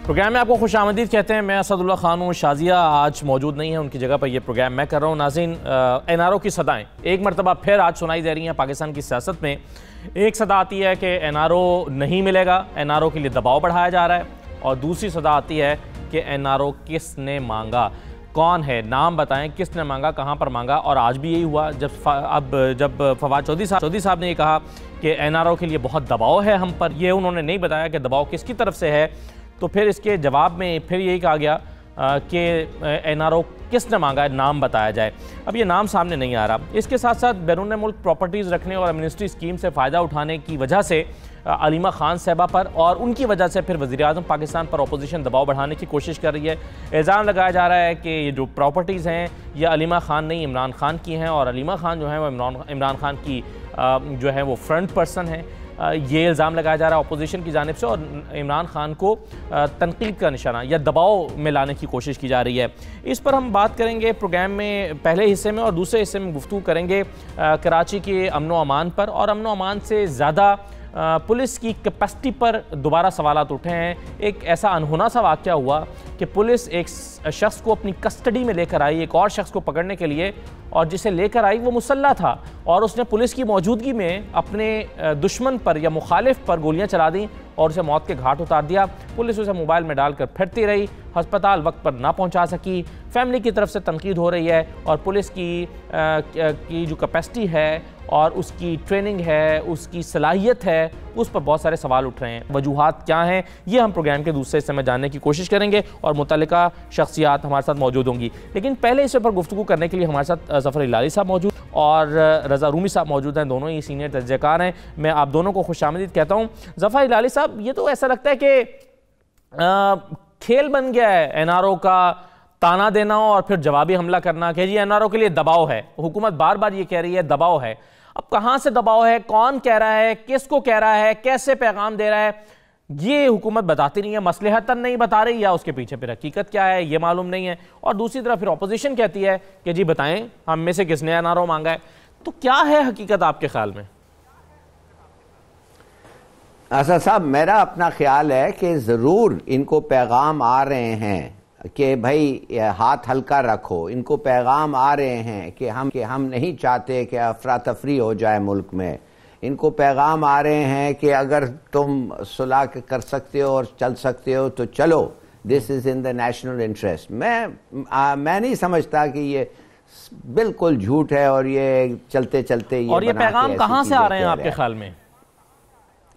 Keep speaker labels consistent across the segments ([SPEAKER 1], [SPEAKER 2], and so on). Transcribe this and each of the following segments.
[SPEAKER 1] Programme में आपको खुशामदीद कहते हैं। मैं असदुल्ला खान हूँ। शाजिया आज मौजूद नहीं है, उनकी जगह पर यह प्रोग्राम मैं कर रहा हूँ। नाज़रीन, NRO की सदाएँ एक मरतबा फिर आज सुनाई दे रही हैं। पाकिस्तान की सियासत में एक सदा आती है कि NRO नहीं मिलेगा, NRO के लिए दबाव बढ़ाया जा रहा है, और दूसरी सदा आती है कि NRO किसने मांगा, कौन है, नाम बताएं, किसने मांगा, कहाँ पर मांगा। और आज भी यही हुआ जब फवाद चौधरी साहब ने ये कहा कि NRO के लिए बहुत दबाव है हम पर। ये उन्होंने नहीं बताया कि दबाव किसकी तरफ से है, तो फिर इसके जवाब में फिर यही कहा गया कि NRO किसने मांगा है, नाम बताया जाए। अब ये नाम सामने नहीं आ रहा। इसके साथ साथ बैरून मुल्क प्रॉपर्टीज़ रखने और एमनेस्टी स्कीम से फ़ायदा उठाने की वजह से अलीमा खान साहबा पर और उनकी वजह से फिर वज़ीर-ए-आज़म पाकिस्तान पर अपोजिशन दबाव बढ़ाने की कोशिश कर रही है। इल्ज़ाम लगाया जा रहा है कि ये जो प्रॉपर्टीज़ हैं ये अलीमा खान नहीं, इमरान खान की हैं, और अलीमा खान जो है वो इमरान खान की जो है वो फ्रंट पर्सन है। ये इल्ज़ाम लगाया जा रहा है अपोजिशन की जानिब से, और इमरान खान को तनकीद का निशाना या दबाव में लाने की कोशिश की जा रही है। इस पर हम बात करेंगे प्रोग्राम में पहले हिस्से में, और दूसरे हिस्से में गुफ्तगू करेंगे कराची के अमन व अमान पर। और अमन व अमान से ज़्यादा पुलिस की कैपेसिटी पर दोबारा सवालात उठे हैं। एक ऐसा अनहोना सा वाक़या हुआ कि पुलिस एक शख्स को अपनी कस्टडी में लेकर आई, एक और शख्स को पकड़ने के लिए, और जिसे लेकर आई वो मुसल्ला था, और उसने पुलिस की मौजूदगी में अपने दुश्मन पर या मुखालिफ पर गोलियां चला दी और उसे मौत के घाट उतार दिया। पुलिस उसे मोबाइल में डालकर फिरती रही, अस्पताल वक्त पर ना पहुंचा सकी। फैमिली की तरफ से तनकीद हो रही है, और पुलिस की जो कैपेसिटी है और उसकी ट्रेनिंग है, उसकी सलाहियत है, उस पर बहुत सारे सवाल उठ रहे हैं। वजूहात क्या हैं, ये हम प्रोग्राम के दूसरे हिस्से में जानने की कोशिश करेंगे, और मुतल्लिका शख्सियात हमारे साथ मौजूद होंगी। लेकिन पहले इस पर गुफ्तगू करने के लिए हमारे साथ ज़फ़र हिलाली साहब मौजूद और रज़ा रूमी साहब मौजूद हैं। दोनों ही सीनियर तजज़ियाकार हैं। मैं आप दोनों को खुशामदीद कहता हूँ। ज़फ़र हिलाली साहब, ये तो ऐसा लगता है कि खेल बन गया है NRO का, ताना देना और फिर जवाबी हमला करना कि जी NRO के लिए दबाव है। हुकूमत बार बार ये कह रही है दबाव है। अब कहाँ से दबाव है, कौन कह रहा है, किसको कह रहा है, कैसे पैगाम दे रहा है, ये हुकूमत बताती नहीं है। मसलहतन नहीं बता रही, या उसके पीछे फिर हकीकत क्या है ये मालूम नहीं है। और दूसरी तरफ फिर अपोजिशन कहती है कि जी बताएं हम में से किसने NRO मांगा है। तो क्या है हकीकत आपके ख्याल में?
[SPEAKER 2] असद साहब, मेरा अपना ख्याल है कि ज़रूर इनको पैगाम आ रहे हैं कि भाई हाथ हल्का रखो। इनको पैगाम आ रहे हैं कि हम नहीं चाहते कि अफरा तफरी हो जाए मुल्क में। इनको पैगाम आ रहे हैं कि अगर तुम सुलह कर सकते हो और चल सकते हो तो चलो, this is in the national interest. मैं नहीं समझता कि ये बिल्कुल झूठ है, और ये चलते चलते ये
[SPEAKER 1] पैगाम कहाँ से आ रहे हैं आपके ख्याल में?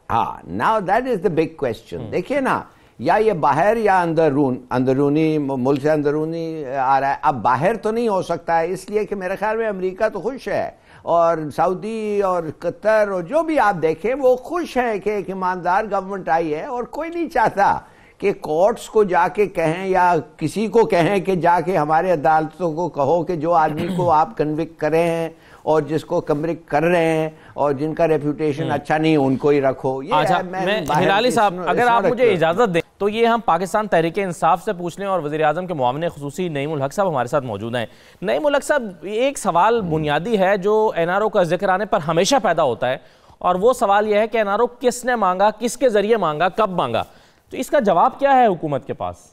[SPEAKER 2] हाँ, now that is the big question. देखिए ना, या ये बाहर या अंदरूनी मुल्क से अंदरूनी आ रहा है। अब बाहर तो नहीं हो सकता है, इसलिए कि मेरे ख्याल में अमेरिका तो खुश है, और सऊदी और कतर और जो भी आप देखें वो खुश है कि एक ईमानदार गवर्नमेंट आई है, और कोई नहीं चाहता कि कोर्ट्स को जाके कहें या किसी को कहें कि जाके हमारे अदालतों को कहो कि जो आदमी को आप कन्विक्ट करें हैं और जिसको कन्विक्ट कर रहे हैं और जिनका रेपुटेशन अच्छा नहीं उनको ही रखो। ये
[SPEAKER 1] अच्छा, मैं हिलाली साहब, अगर आप मुझे इजाजत दें तो ये हम पाकिस्तान तहरीक इंसाफ से पूछ लें, और वज़ीर-ए-आज़म के मुआविन ख़ुसूसी नईम उल हक साहब हमारे साथ मौजूद हैं। नईम उल हक साहब, एक सवाल बुनियादी है जो NRO का जिक्र आने पर हमेशा पैदा होता है, और वो सवाल यह है कि NRO किसने मांगा, किसके जरिए मांगा, कब मांगा। तो इसका जवाब क्या है हुकूमत के पास?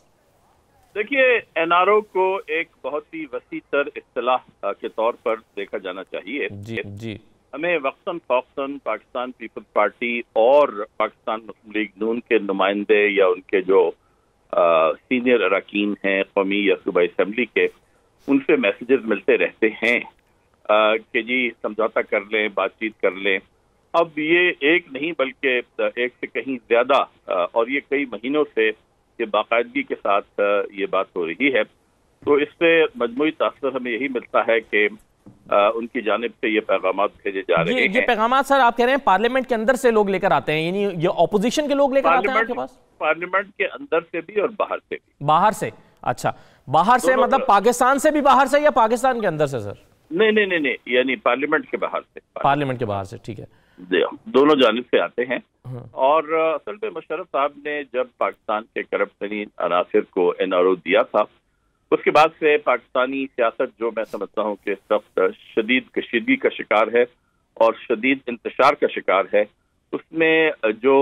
[SPEAKER 3] देखिए, NRO को एक बहुत ही वसी तर इस्तिलाह के तौर पर देखा जाना चाहिए।
[SPEAKER 1] जी। हमें
[SPEAKER 3] वक्तन फ़ौक़तन पाकिस्तान पीपल्स पार्टी और पाकिस्तान मुस्लिम लीग नून के नुमाइंदे या उनके जो सीनियर अरकान हैं कौमी या सूबाई असम्बली के, उनसे मैसेजेस मिलते रहते हैं कि जी समझौता कर लें, बातचीत कर लें। अब ये एक नहीं बल्कि एक से कहीं ज्यादा, और ये कई महीनों से ये बाकायदगी के साथ ये बात हो रही है। तो इससे मजमूई तासर हमें यही मिलता है कि उनकी जानिब से ये पैगामात भेजे जा रहे हैं।
[SPEAKER 1] ये पैगामात सर आप कह रहे हैं पार्लियामेंट के अंदर से लोग लेकर आते हैं, यानी ये ऑपोजिशन के लोग लेकर आते हैं आपके पास?
[SPEAKER 3] पार्लियामेंट के अंदर से भी और बाहर से भी।
[SPEAKER 1] बाहर से? अच्छा, बाहर से मतलब पाकिस्तान से भी बाहर से, या पाकिस्तान के अंदर से सर?
[SPEAKER 3] नहीं, यानी पार्लियामेंट के बाहर से।
[SPEAKER 1] पार्लियामेंट के बाहर से, ठीक है।
[SPEAKER 3] दोनों जानिब से आते हैं। और असल में मुशर्रफ साहब ने जब पाकिस्तान के करप्ट तरीन अनासिर को NRO दिया था, उसके बाद से पाकिस्तानी सियासत, जो मैं समझता हूँ कि इस वक्त शदीद कशीदगी का शिकार है और शदीद इंतशार का शिकार है, उसमें जो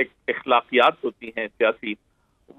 [SPEAKER 3] एक अखलाकियात होती हैं सियासी,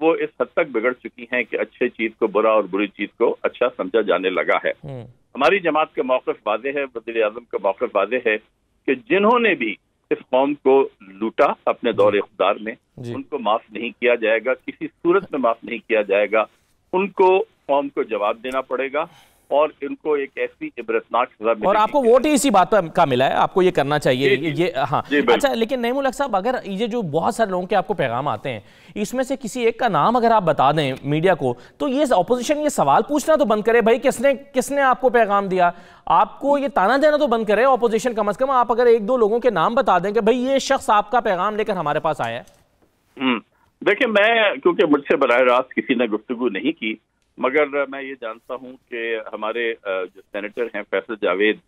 [SPEAKER 3] वो इस हद तक बिगड़ चुकी हैं कि अच्छे चीज को बुरा और बुरी चीज को अच्छा समझा जाने लगा है। हमारी जमात का मौक़िफ़ वाज़ेह है, वज़ीर आज़म का मौक़िफ़ वाज़ेह है कि जिन्होंने भी इस कौम को लूटा अपने दौर इक़्तिदार में, उनको माफ नहीं किया जाएगा, किसी सूरत में माफ नहीं किया जाएगा। उनको कौम को जवाब देना पड़ेगा और इनको एक ऐसी इबरतनाक सजा मिलेगी।
[SPEAKER 1] और आपको वोट ही इसी बात का मिला है, आपको ये करना चाहिए। ये हाँ अच्छा, लेकिन नईमुल हक साहब, अगर ये जो बहुत सारे लोगों के आपको पैगाम आते हैं, इसमें से किसी एक का नाम अगर आप बता दें मीडिया को, तो ये अपोजिशन ये सवाल पूछना तो बंद करे, भाई किसने आपको पैगाम दिया, आपको ये ताना देना तो बंद करे। अपोजिशन कम से कम आप अगर एक दो लोगों के नाम बता दें कि भाई ये शख्स आपका पैगाम लेकर हमारे पास आया है।
[SPEAKER 3] देखिए, मैं क्योंकि मुझसे बराह रास्त किसी ने गुफ्तगू नहीं की, मगर मैं ये जानता हूं कि हमारे जो सेनेटर हैं फैसल जावेद,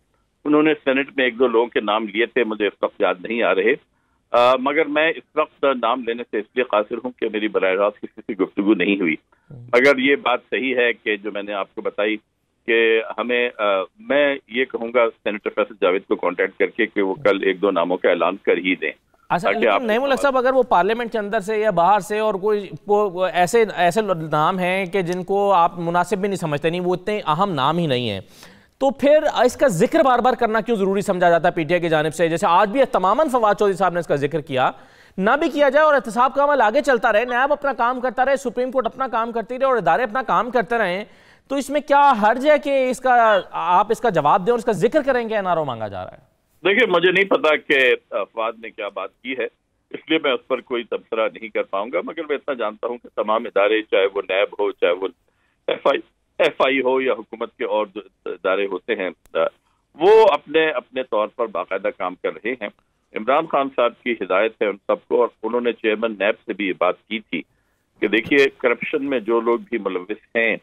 [SPEAKER 3] उन्होंने सेनेट में एक दो लोगों के नाम लिए थे, मुझे इस वक्त याद नहीं आ रहे, मगर मैं इस वक्त नाम लेने से इसलिए कासिर हूं कि मेरी बराह रास्त किसी से गुफ्तगू नहीं हुई। मगर ये बात सही है कि जो मैंने आपको बताई कि हमें मैं ये कहूँगा सेनेटर फैसल जावेद को कॉन्टेक्ट करके कि वो कल एक दो नामों का ऐलान कर ही दें।
[SPEAKER 1] अच्छा, लेकिन नईमुल हक साहब, अगर वो पार्लियामेंट के अंदर से या बाहर से और कोई ऐसे नाम हैं कि जिनको आप मुनासिब भी नहीं समझते, नहीं वो इतने अहम नाम ही नहीं है, तो फिर इसका जिक्र बार बार करना क्यों जरूरी समझा जाता है पीटीआई की जानिब से? जैसे आज भी तमामन फवाद चौधरी साहब ने इसका जिक्र किया, ना भी किया जाए और एहतसाब का अमल आगे चलता रहे, नैब अपना काम करता रहे, सुप्रीम कोर्ट अपना काम करती रहे और इदारे अपना काम करते रहे, तो इसमें क्या हर्ज है कि आप इसका जवाब दें और इसका जिक्र करेंगे? एनआरओ मांगा जा रहा है।
[SPEAKER 3] देखिए, मुझे नहीं पता कि फवाद ने क्या बात की है, इसलिए मैं उस पर कोई तबसरा नहीं कर पाऊंगा, मगर मैं इतना जानता हूं कि तमाम इदारे, चाहे वो नैब हो, चाहे वो एफआई हो या हुकूमत के और इदारे होते हैं, वो अपने अपने तौर पर बाकायदा काम कर रहे हैं। इमरान खान साहब की हिदायत है उन सबको, और उन्होंने चेयरमैन नैब से भी ये बात की थी कि देखिए, करप्शन में जो लोग भी मुलविस हैं,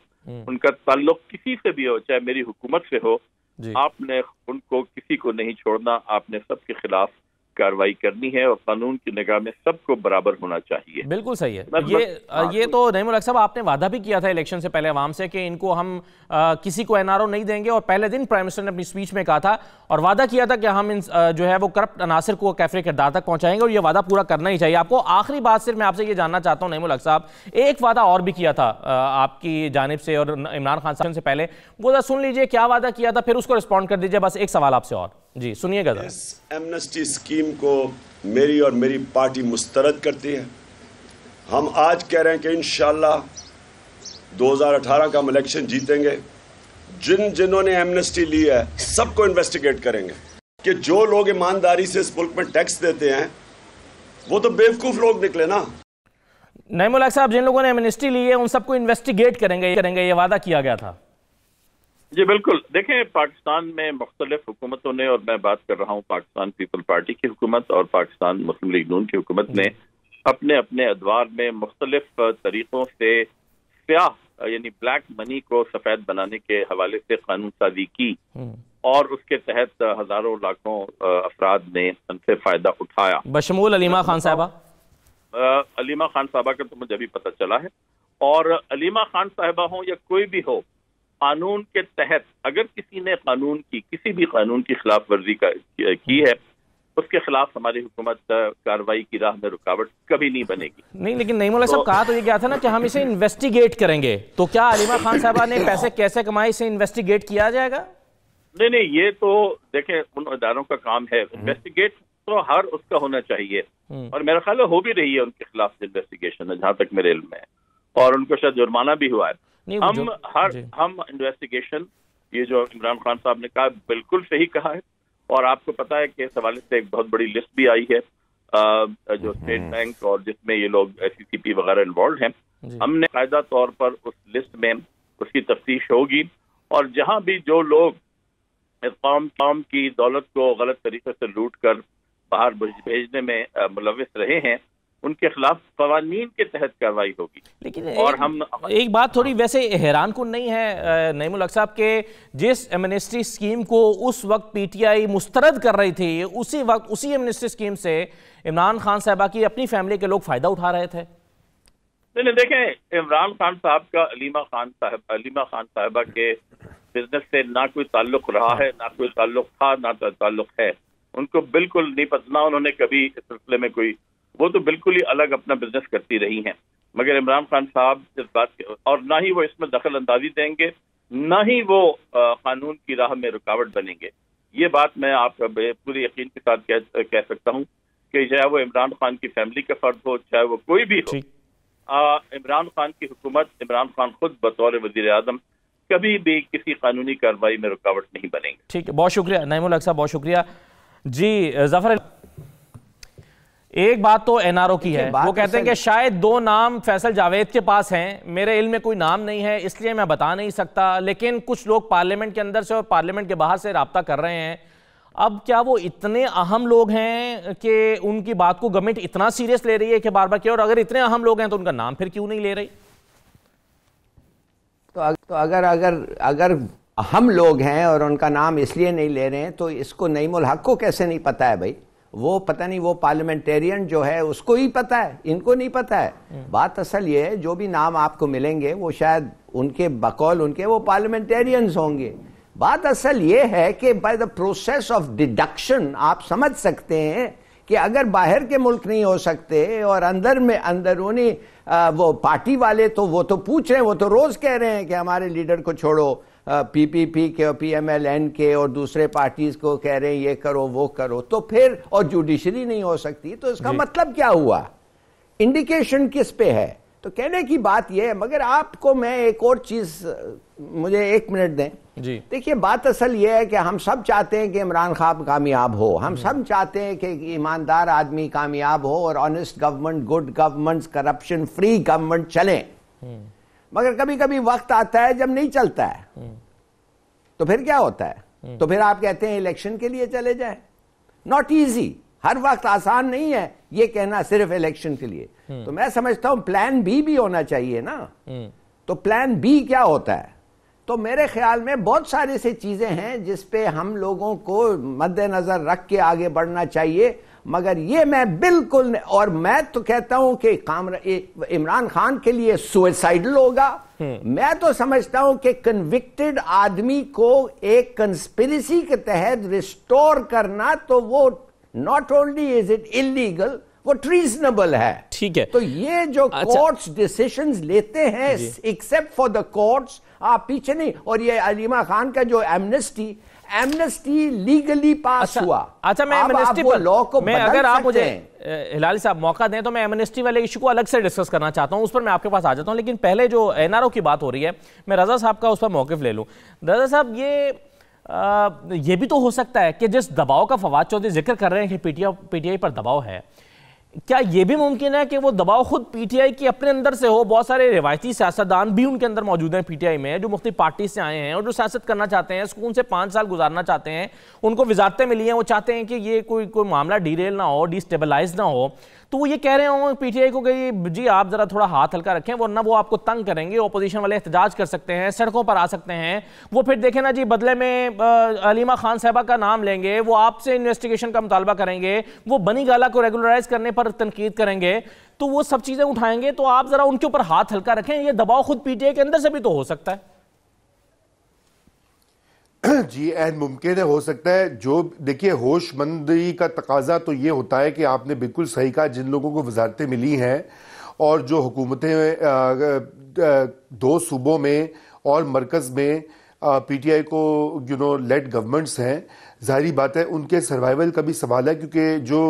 [SPEAKER 3] उनका ताल्लुक किसी से भी हो, चाहे मेरी हुकूमत से हो, आपने उनको किसी को नहीं छोड़ना, आपने सबके खिलाफ कार्रवाई करनी है और कानून की निगाह में सबको बराबर होना चाहिए।
[SPEAKER 1] बिल्कुल सही है। ये तो नईमुल हक साहब, आपने वादा भी किया था इलेक्शन से पहले अवाम से कि इनको हम किसी को एनआरओ नहीं देंगे, और पहले दिन प्राइम मिनिस्टर ने अपनी स्पीच में कहा था और वादा किया था कि हम जो है वो करप्ट अनासर को कैफरे किरदार तक पहुंचाएंगे, और ये वादा पूरा करना ही चाहिए। आपको आखिरी बात सिर्फ मैं आपसे ये जानना चाहता हूँ नईमुल हक साहब, एक वादा और भी किया था आपकी जानिब से और इमरान खान साहब से पहले, वो सुन लीजिए क्या वादा किया था, फिर उसको रिस्पॉन्ड कर दीजिए। बस एक सवाल आपसे और जी सुनिएगा।
[SPEAKER 4] इस एमनेस्टी स्कीम को मेरी और मेरी पार्टी मुस्तरद करती है। हम आज कह रहे हैं कि इंशाअल्लाह 2018 का हम इलेक्शन जीतेंगे। जिन्होंने एमनेस्टी ली है सबको इन्वेस्टिगेट करेंगे कि जो लोग ईमानदारी से इस मुल्क में टैक्स देते हैं वो तो बेवकूफ लोग निकले ना।
[SPEAKER 1] नईमुल हक साहब, जिन लोगों ने एमनेस्टी ली है उन सबको इन्वेस्टिगेट करेंगे, ये वादा किया गया था।
[SPEAKER 3] जी बिल्कुल। देखें, पाकिस्तान में मुख्तलिफ हुकूमतों ने, और मैं बात कर रहा हूँ पाकिस्तान पीपल पार्टी की हुकूमत और पाकिस्तान मुस्लिम लीग नून की हुकूमत ने अपने अपने अदवार में मुख्तलिफ तरीक़ों से स्याह यानी ब्लैक मनी को सफ़ेद बनाने के हवाले से कानून साजी की, और उसके तहत हज़ारों लाखों अफराद ने उनसे फ़ायदा उठाया,
[SPEAKER 1] बशमूल अलीमा खान साहबा।
[SPEAKER 3] अलीमा खान साहबा का तो मुझे अभी पता चला है। और अलीमा खान साहबा हो या कोई भी हो, कानून के तहत अगर किसी ने किसी भी कानून की खिलाफ वर्जी की है, उसके खिलाफ हमारी हुकूमत कार्रवाई की राह में रुकावट कभी नहीं बनेगी।
[SPEAKER 1] नहीं, लेकिन नईमुल हक साहब, कहा तो ये क्या था ना कि हम इसे इन्वेस्टिगेट करेंगे, तो क्या अलीमा खान साहबा ने पैसे कैसे कमाए, इसे इन्वेस्टिगेट किया जाएगा?
[SPEAKER 3] नहीं, ये तो देखें उन इदारों का काम है। इन्वेस्टिगेट तो हर उसका होना चाहिए, और मेरा ख्याल हो भी रही है उनके खिलाफ इन्वेस्टिगेशन, जहां तक मेरे इल्म में है, और उनको शायद जुर्माना भी हुआ है। हम इन्वेस्टिगेशन, ये जो इमरान खान साहब ने कहा बिल्कुल सही कहा है, और आपको पता है कि इस हवाले से एक बहुत बड़ी लिस्ट भी आई है जो स्टेट बैंक और जिसमें ये लोग SCCP वगैरह इन्वॉल्व हैं। हमने कायदा तौर पर उस लिस्ट में उसकी तफ्तीश होगी, और जहां भी जो लोग इस कौम की दौलत को गलत तरीके से लूट कर बाहर भेजने में मुलविस रहे हैं, उनके खिलाफ कवानीन के तहत कार्रवाई होगी।
[SPEAKER 1] लेकिन
[SPEAKER 3] और हम
[SPEAKER 1] एक बात थोड़ी वैसे हैरान कुन नहीं है नईमुल हक साहब के, जिस एमनेस्टी स्कीम को उस वक्त पीटीआई मुस्तरद कर रही थी, उसी वक्त उसी एमनेस्टी स्कीम से इमरान खान साहबा की अपनी फैमिली के लोग फायदा उठा रहे थे।
[SPEAKER 3] नहीं, देखें, इमरान खान साहब का अलीमा खान साहबा के बिजनेस से ना कोई ताल्लुक रहा है, ना कोई ताल्लुक था, ना ताल्लुक है। उनको बिल्कुल नहीं पता, उन्होंने कभी इस सिलसिले में कोई, वो तो बिल्कुल ही अलग अपना बिजनेस करती रही हैं। मगर इमरान खान साहब इस बात और ना ही वो इसमें दखल अंदाजी देंगे, ना ही वो कानून की राह में रुकावट बनेंगे। ये बात मैं आप पूरी यकीन के साथ कह सकता हूँ कि चाहे वो इमरान खान की फैमिली का फर्द हो, चाहे वो कोई भी हो, इमरान खान की हुकूमत, इमरान खान खुद बतौर वजीर आजम कभी भी किसी कानूनी कार्रवाई में रुकावट नहीं बनेंगे।
[SPEAKER 1] ठीक है, बहुत शुक्रिया नईमुल हक साहब, बहुत शुक्रिया जी। जफर, एक बात तो एनआरओ की है, वो कहते हैं कि शायद 2 नाम फैसल जावेद के पास हैं, मेरे इल्म में कोई नाम नहीं है इसलिए मैं बता नहीं सकता, लेकिन कुछ लोग पार्लियामेंट के अंदर से और पार्लियामेंट के बाहर से राब्ता कर रहे हैं। अब क्या वो इतने अहम लोग हैं कि उनकी बात को गवर्नमेंट इतना सीरियस ले रही है कि बार बार क्यों, और अगर इतने अहम लोग हैं तो उनका नाम फिर क्यों नहीं ले रही?
[SPEAKER 2] तो अगर अहम लोग हैं और उनका नाम इसलिए नहीं ले रहे हैं तो इसको नईमुल हक को कैसे नहीं पता है भाई? वो पता नहीं, वो पार्लियामेंटेरियन जो है उसको ही पता है, इनको नहीं पता है। बात असल ये है, जो भी नाम आपको मिलेंगे वो शायद उनके बकौल उनके वो पार्लियामेंटेरियंस होंगे। बात असल ये है कि by the process of deduction आप समझ सकते हैं कि अगर बाहर के मुल्क नहीं हो सकते और अंदर में अंदरूनी वो पार्टी वाले तो वो तो पूछ रहे हैं, वो तो रोज कह रहे हैं कि हमारे लीडर को छोड़ो, पीपीपी के और पीएमएलएन के और दूसरे पार्टीज को कह रहे हैं ये करो वो करो, तो फिर और जुडिशरी नहीं हो सकती, तो इसका मतलब क्या हुआ? इंडिकेशन किस पे है? तो कहने की बात यह है। मगर आपको मैं एक और चीज, मुझे 1 मिनट दें
[SPEAKER 1] जी।
[SPEAKER 2] देखिए, बात असल ये है कि हम सब चाहते हैं कि इमरान खान कामयाब हो, हम सब चाहते हैं कि ईमानदार आदमी कामयाब हो और honest government, good government, corruption free government चले। मगर कभी कभी वक्त आता है जब नहीं चलता है, तो फिर क्या होता है? तो फिर आप कहते हैं इलेक्शन के लिए चले जाए। नॉट इजी, हर वक्त आसान नहीं है ये कहना सिर्फ इलेक्शन के लिए। तो मैं समझता हूं प्लान बी भी होना चाहिए ना। तो प्लान बी क्या होता है? तो मेरे ख्याल में बहुत सारी से चीजें हैं जिस पे हम लोगों को मद्देनजर रख के आगे बढ़ना चाहिए। मगर ये मैं बिल्कुल, और मैं तो कहता हूं कि इमरान खान के लिए सुसाइडल होगा। मैं तो समझता हूं कि कन्विक्टेड आदमी को एक कंस्पिरेसी के तहत रिस्टोर करना, तो वो not only is it illegal, वो ट्रीजनेबल है।
[SPEAKER 1] ठीक है,
[SPEAKER 2] तो ये जो कोर्ट्स डिसीजंस लेते हैं, एक्सेप्ट फॉर द कोर्ट्स, आप पीछे नहीं। और ये अलीमा खान का जो एमनेस्टी लीगली पास हुआ।
[SPEAKER 1] अच्छा, मैं एमनेस्टी पर लॉ को मैं, अगर आप मुझे हिलाली साहब मौका दें तो मैं एमनेस्टी वाले इशू को अलग से डिस्कस करना चाहता हूं, उस पर मैं आपके पास आ जाता हूं। लेकिन पहले जो एनआरओ की बात हो रही है, मैं रजा साहब का उस पर मौकिफ ले लूं। रजा साहब, ये भी तो हो सकता है कि जिस दबाव का फवाद चौधरी जिक्र कर रहे हैं कि पीटीआई पर दबाव है, क्या यह भी मुमकिन है कि वो दबाव खुद पीटीआई के अपने अंदर से हो? बहुत सारे रिवायती सियासतदान भी उनके अंदर मौजूद हैं पीटीआई में, जो मुख्तलिफ पार्टी से आए हैं और जो सियासत करना चाहते हैं, सुकून से 5 साल गुजारना चाहते हैं, उनको वजारतें मिली हैं, वो चाहते हैं कि ये कोई मामला डीरेल ना हो, डिस्टेबलाइज ना हो। तो वो ये कह रहे हों पीटीआई को कि जी आप जरा थोड़ा हाथ हल्का रखें, वरना वो आपको तंग करेंगे, ओपोजिशन वाले एहतजाज कर सकते हैं, सड़कों पर आ सकते हैं। वो फिर देखें ना जी, बदले में अलीमा खान साहबा का नाम लेंगे, वो आपसे इन्वेस्टिगेशन का मुतालबा करेंगे, वो बनी गाला को रेगुलराइज करने पर तनकीद करेंगे, तो वो सब चीजें उठाएंगे। तो आप जरा उनके ऊपर हाथ हल्का रखें, ये दबाव खुद पीटीआई के अंदर से भी तो हो सकता है।
[SPEAKER 5] जी, एन मुमकिन है, हो सकता है। जो देखिए, होशमंदी का तकाजा तो ये होता है कि आपने बिल्कुल सही कहा, जिन लोगों को वजारतें मिली हैं और जो हुकूमतें 2 सूबों में और मरकज़ में पीटीआई को लेड गवर्नमेंट्स हैं, जाहिर बात है उनके सर्वाइवल का भी सवाल है, क्योंकि जो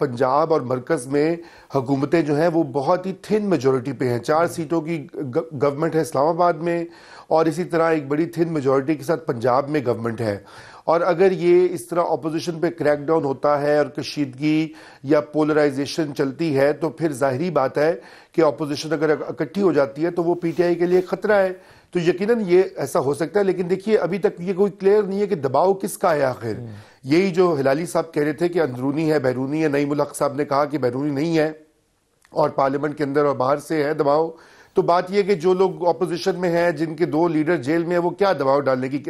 [SPEAKER 5] पंजाब और मरकज़ में हुकूमतें जो हैं वो बहुत ही थिन मेजॉरिटी पे हैं। 4 सीटों की गवर्नमेंट है इस्लामाबाद में, और इसी तरह एक बड़ी थिन मेजॉरिटी के साथ पंजाब में गवर्नमेंट है। और अगर ये इस तरह अपोजिशन पे क्रैकडाउन होता है और कशीदगी या पोलराइजेशन चलती है, तो फिर जाहिरी बात है कि अपोजिशन अगर इकट्ठी हो जाती है तो वो पीटीआई के लिए खतरा है। तो यकीनन ये ऐसा हो सकता है। लेकिन देखिए, अभी तक ये कोई क्लियर नहीं है कि दबाव किसका है आखिर। यही जो हिलाली साहब कह रहे थे कि अंदरूनी है, बैरूनी है। नईमुल हक साहब ने कहा कि बैरूनी नहीं है और पार्लियामेंट के अंदर और बाहर से है दबाव। तो बात यह कि जो लोग ऑपोजिशन में हैं, जिनके 2 लीडर जेल में है, वो क्या दबाव डालने की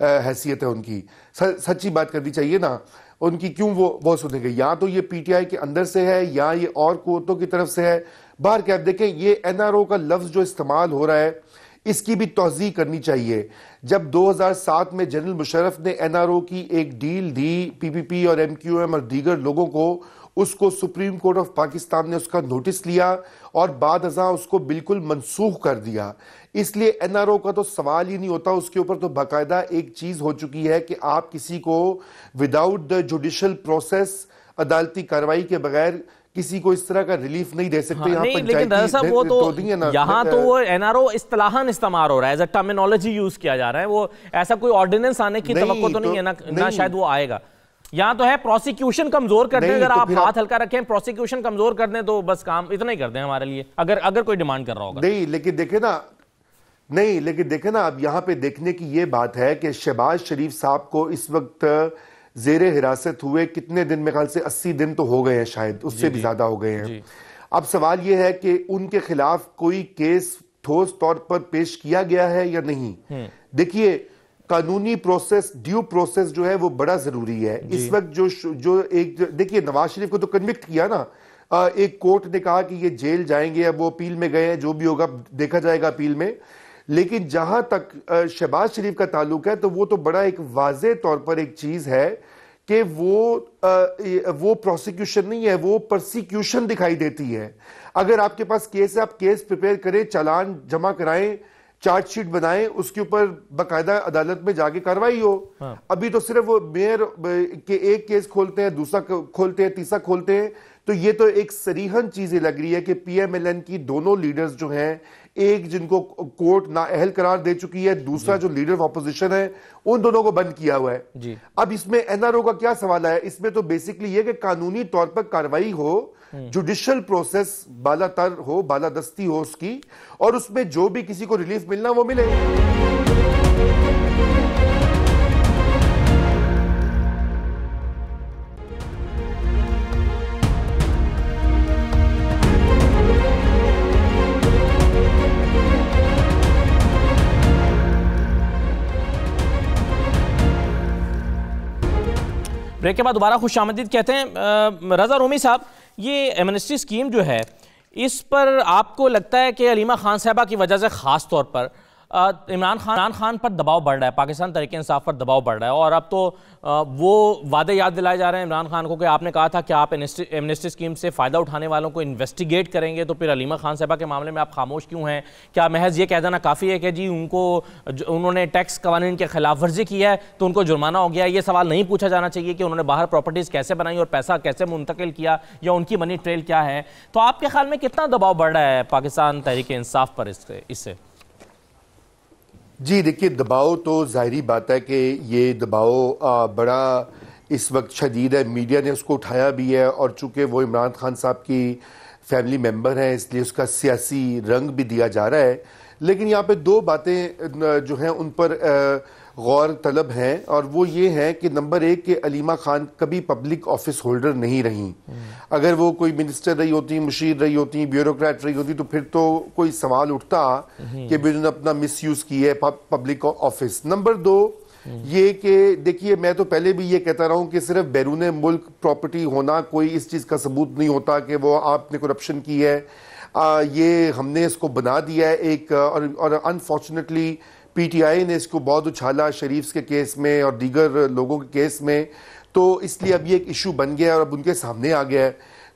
[SPEAKER 5] हैसियत है उनकी? सच्ची बात करनी चाहिए ना उनकी, क्यों वो सुनेंगे? या तो ये पीटीआई के अंदर से है या ये और कुव्वतों की तरफ से है। बाहर क्या, देखें, ये एनआरओ का लफ्ज जो इस्तेमाल हो रहा है, इसकी भी तौज़ी करनी चाहिए। जब 2007 में जनरल मुशर्रफ ने एनआरओ की एक डील दी पीपीपी और एमक्यूएम और दीगर लोगों को, उसको सुप्रीम कोर्ट ऑफ पाकिस्तान ने उसका नोटिस लिया और बाद अज़ां उसको बिल्कुल मनसूख कर दिया। इसलिए एनआरओ का तो सवाल ही नहीं होता, उसके ऊपर तो बाकायदा एक चीज हो चुकी है कि आप किसी को विदाउट द जुडिशियल प्रोसेस, अदालती कार्रवाई के बगैर किसी को इस तरह का रिलीफ नहीं दे सकते।
[SPEAKER 1] हाँ, नहीं, लेकिन दरअसल वो तो यहाँ तो वो एनआरओ इस्तिलाहन इस्तेमाल हो रहा है, एज अ टर्मिनोलॉजी यूज किया जा रहा है। वो ऐसा कोई ऑर्डिनेंस आने की तवक्को तो नहीं है ना शायद वो आएगा। यहाँ तो है प्रोसिक्यूशन कमजोर कर दें, अगर आप हाथ हल्का रखें, प्रोसिक्यूशन कमजोर कर दें तो बस काम इतना ही कर दें हमारे लिए, अगर कोई डिमांड कर रहा होगा।
[SPEAKER 5] नहीं लेकिन देखे ना अब यहाँ पे देखने की ये बात है कि शहबाज शरीफ साहब को इस वक्त जेरे हिरासत हुए कितने दिन, में ख्याल से 80 दिन तो हो गए हैं, शायद उससे भी ज्यादा हो गए हैं। अब सवाल यह है कि उनके खिलाफ कोई केस ठोस तौर पर पेश किया गया है या नहीं। देखिए कानूनी प्रोसेस, ड्यू प्रोसेस जो है वो बड़ा जरूरी है इस वक्त। जो देखिए नवाज शरीफ को तो कन्विक्ट किया ना, एक कोर्ट ने कहा कि ये जेल जाएंगे, अब वो अपील में गए हैं, जो भी होगा देखा जाएगा अपील में। लेकिन जहां तक शहबाज शरीफ का ताल्लुक है तो वो तो बड़ा एक वाज़े तौर पर एक चीज है कि वो प्रोसिक्यूशन नहीं है, वो परसिक्यूशन दिखाई देती है। अगर आपके पास केस है, आप केस प्रिपेयर करें, चालान जमा कराएं, चार्जशीट बनाएं, उसके ऊपर बाकायदा अदालत में जाके कार्रवाई हो। अभी तो सिर्फ वो मेयर के एक केस खोलते हैं, दूसरा खोलते हैं, तीसरा खोलते हैं। तो ये तो एक सरीहन चीजें लग रही है कि पीएमएलएन की दोनों लीडर्स जो हैं, एक जिनको कोर्ट नाअहल करार दे चुकी है, दूसरा जो लीडर ऑफ ऑपोजिशन है, उन दोनों को बंद किया हुआ है। अब इसमें एनआरओ का क्या सवाल है? इसमें तो बेसिकली ये कि कानूनी तौर पर कार्रवाई हो, जुडिशियल प्रोसेस बालातर हो, बालादस्ती हो उसकी, और उसमें जो भी किसी को रिलीफ मिलना वो मिले।
[SPEAKER 1] ब्रेक के बाद दोबारा खुशामदीद कहते हैं। रजा रूमी साहब, ये एमनेस्टी स्कीम जो है, इस पर आपको लगता है कि अलीमा खान साहबा की वजह से ख़ास तौर पर इमरान खान पर दबाव बढ़ रहा है, पाकिस्तान तहरीक इंसाफ पर दबाव बढ़ रहा है, और अब तो वो वादे याद दिलाए जा रहे हैं इमरान खान को कि आपने कहा था कि आप एमनेस्टी स्कीम से फ़ायदा उठाने वालों को इन्वेस्टिगेट करेंगे, तो फिर अलीमा खान साहबा के मामले में आप खामोश क्यों हैं? क्या महज ये कह देना काफ़ी है कि जी उन्होंने टैक्स कवानीन के खिलाफ वर्जी की है तो उनको जुर्माना हो गया? ये सवाल नहीं पूछा जाना चाहिए कि उन्होंने बाहर प्रॉपर्टीज़ कैसे बनाई और पैसा कैसे मुंतकिल किया, या उनकी मनी ट्रेल क्या है? तो आपके ख्याल में कितना दबाव बढ़ रहा है पाकिस्तान तहरीक इंसाफ पर इससे?
[SPEAKER 5] जी देखिए, दबाव तो जाहिरी बात है कि ये दबाव बड़ा इस वक्त शदीद है। मीडिया ने उसको उठाया भी है, और चूंकि वो इमरान खान साहब की फैमिली मेंबर हैं इसलिए उसका सियासी रंग भी दिया जा रहा है। लेकिन यहाँ पे दो बातें जो हैं उन पर गौर तलब हैं, और वो ये है कि नंबर एक कि अलीमा खान कभी पब्लिक ऑफिस होल्डर नहीं रही। अगर वो कोई मिनिस्टर रही होती, मुशीर रही होती, ब्यूरोक्रेट रही होती, तो फिर तो कोई सवाल उठता कि उन्होंने अपना मिसयूज किया है पब्लिक ऑफिस। नंबर दो ये कि देखिए, मैं तो पहले भी ये कहता रहा हूं कि सिर्फ बैरून मुल्क प्रॉपर्टी होना कोई इस चीज़ का सबूत नहीं होता कि वो आपने करप्शन की है। ये हमने इसको बना दिया है एक, और अनफॉर्चुनेटली पीटीआई ने इसको बहुत उछाला शरीफ के केस में और दीगर लोगों के केस में, तो इसलिए अब ये एक इशू बन गया और अब उनके सामने आ गया है।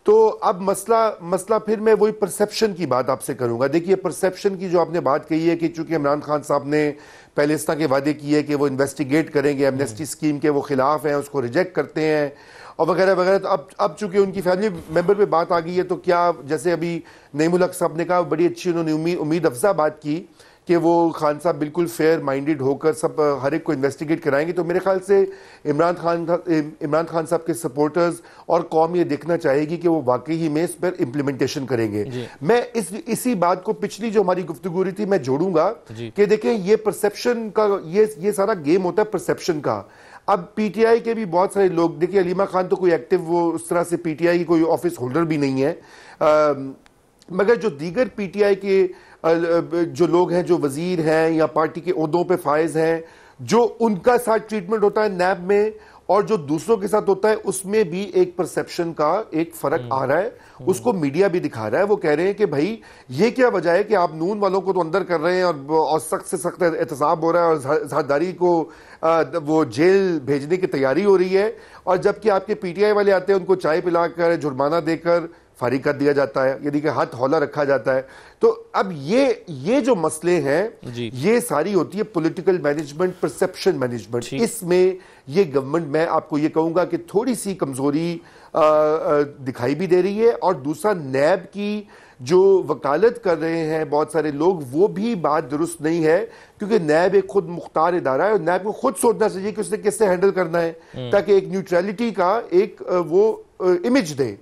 [SPEAKER 5] तो अब मसला फिर मैं वही परसेप्शन की बात आपसे करूंगा। देखिए, परसेप्शन की जो आपने बात कही है कि चूंकि इमरान खान साहब ने पहले इस तरह के वादे किए कि वो इन्वेस्टिगेट करेंगे, एमनेस्टी स्कीम के वो खिलाफ हैं, उसको रिजेक्ट करते हैं और वगैरह वगैरह, तो अब चूंकि उनकी फैमिली मेंबर पे बात आ गई है, तो क्या जैसे अभी नईमुल हक साहब ने कहा, बड़ी अच्छी उन्होंने उम्मीद अफजा बात की कि वो खान साहब बिल्कुल फेयर माइंडेड होकर सब हर एक को इन्वेस्टिगेट कराएंगे। तो मेरे ख्याल से इमरान खान साहब के सपोर्टर्स और कौम ये देखना चाहेगी कि वो वाकई ही में इस पर इम्प्लीमेंटेशन करेंगे। मैं इसी बात को पिछली जो हमारी गुफ्तगू रही थी मैं जोड़ूंगा कि देखें, ये परसेप्शन का ये सारा गेम होता है परसेप्शन का। अब पीटीआई के भी बहुत सारे लोग, देखिए अलीमा खान तो कोई एक्टिव वो उस तरह से पीटीआई की कोई ऑफिस होल्डर भी नहीं है, मगर जो दीगर पीटीआई के जो लोग हैं, जो वजीर हैं या पार्टी के ओहदों पे फायज हैं, जो उनका साथ ट्रीटमेंट होता है नैब में और जो दूसरों के साथ होता है उसमें भी एक परसेप्शन का एक फर्क आ रहा है। उसको मीडिया भी दिखा रहा है। वो कह रहे हैं कि भाई ये क्या वजह है कि आप नून वालों को तो अंदर कर रहे हैं और सख्त से सख्त एहतसाब हो रहा है और जरदारी को वो जेल भेजने की तैयारी हो रही है, और जबकि आपके पीटीआई वाले आते हैं उनको चाय पिलाकर जुर्माना देकर फारिग कर दिया जाता है, यानी कि हाथ हौला रखा जाता है। तो अब ये जो मसले हैं ये सारी होती है पॉलिटिकल मैनेजमेंट, परसेप्शन मैनेजमेंट। इसमें ये गवर्नमेंट, मैं आपको ये कहूंगा कि थोड़ी सी कमजोरी दिखाई भी दे रही है। और दूसरा, नैब की जो वकालत कर रहे हैं बहुत सारे लोग, वो भी बात दुरुस्त नहीं है, क्योंकि नैब एक खुद मुख्तार इदारा है और नैब को खुद सोचना चाहिए कि उसने किससे हैंडल करना है, ताकि एक न्यूट्रलिटी का एक वो इमेज दे।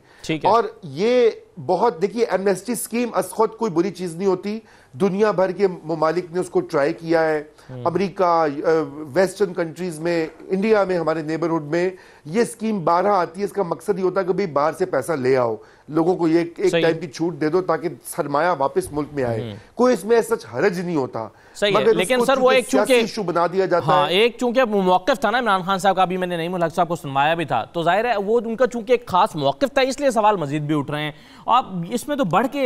[SPEAKER 5] और ये बहुत, देखिए, एमनेस्टी स्कीम अस खुद कोई बुरी चीज नहीं होती। दुनिया भर के ममालिक ने उसको ट्राई किया है, अमेरिका, वेस्टर्न कंट्रीज में, इंडिया में, हमारे नेबरहुड में ये स्कीम 12 आती है। इसका मकसद ये होता है कि भाई बाहर से पैसा ले आओ, लोगों को ये एक टाइम की छूट दे दो ताकि सरमाया वापस मुल्क में आए। कोई इसमें सच हरज नहीं होता।
[SPEAKER 1] सही है, लेकिन सर वो एक चूंकि
[SPEAKER 5] इशू बना दिया जाता है।
[SPEAKER 1] एक चूंकि मौक़िफ़ था ना इमरान खान साहब का, अभी मैंने नईमुल हक साहब को सुनवाया भी था, तो जाहिर है वो उनका चूंकि एक खास मौक़िफ़ था, इसलिए सवाल मजीद भी उठ रहे हैं। आप इसमें तो बढ़ के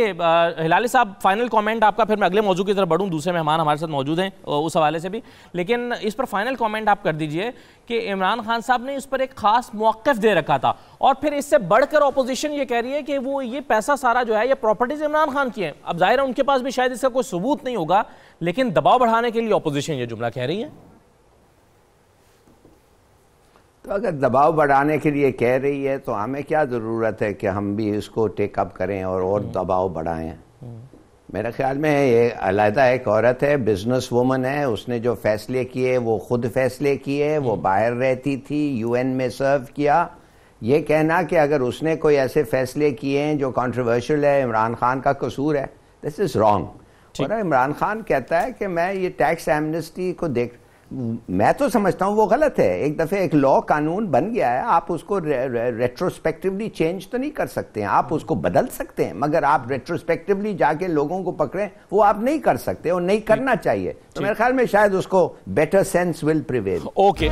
[SPEAKER 1] हिलाली साहब, फाइनल कमेंट आपका, फिर मैं अगले मौजू की तरफ बढ़ूँ। दूसरे मेहमान हमारे साथ मौजूद हैं उस हवाले से भी, लेकिन इस पर फाइनल कमेंट आप कर दीजिए कि इमरान खान साहब ने इस पर एक खास मौक़िफ़ दे रखा था, और फिर इससे बढ़कर ऑपोजिशन ये कह रही है कि वो ये पैसा सारा जो है ये प्रॉपर्टीज इमरान खान की है। अब जाहिर है उनके पास भी शायद इसका कोई सबूत नहीं होगा, लेकिन दबाव बढ़ाने के लिए ऑपोजिशन ये जुमला कह रही है।
[SPEAKER 2] तो अगर दबाव बढ़ाने के लिए कह रही है तो हमें क्या ज़रूरत है कि हम भी इसको टेकअप करें और दबाव बढ़ाएं। मेरे ख्याल में ये अलहदा एक औरत है, बिजनेस वुमन है, उसने जो फैसले किए वो खुद फैसले किए, वो बाहर रहती थी, यूएन में सर्व किया। ये कहना कि अगर उसने कोई ऐसे फैसले किए हैं जो कंट्रोवर्शियल है, इमरान खान का कसूर है, दिस इज़ रॉन्ग। और इमरान खान कहता है कि मैं ये टैक्स एमनेस्टी को मैं तो समझता हूँ वो गलत है। एक दफ़े एक लॉ कानून बन गया है, आप उसको रेट्रोस्पेक्टिवली चेंज तो नहीं कर सकते हैं, आप उसको बदल सकते हैं, मगर आप रेट्रोस्पेक्टिवली जाके लोगों को पकड़ें वो आप नहीं कर सकते और नहीं करना चाहिए। तो मेरे ख्याल में शायद उसको better sense will prevail.
[SPEAKER 1] Okay,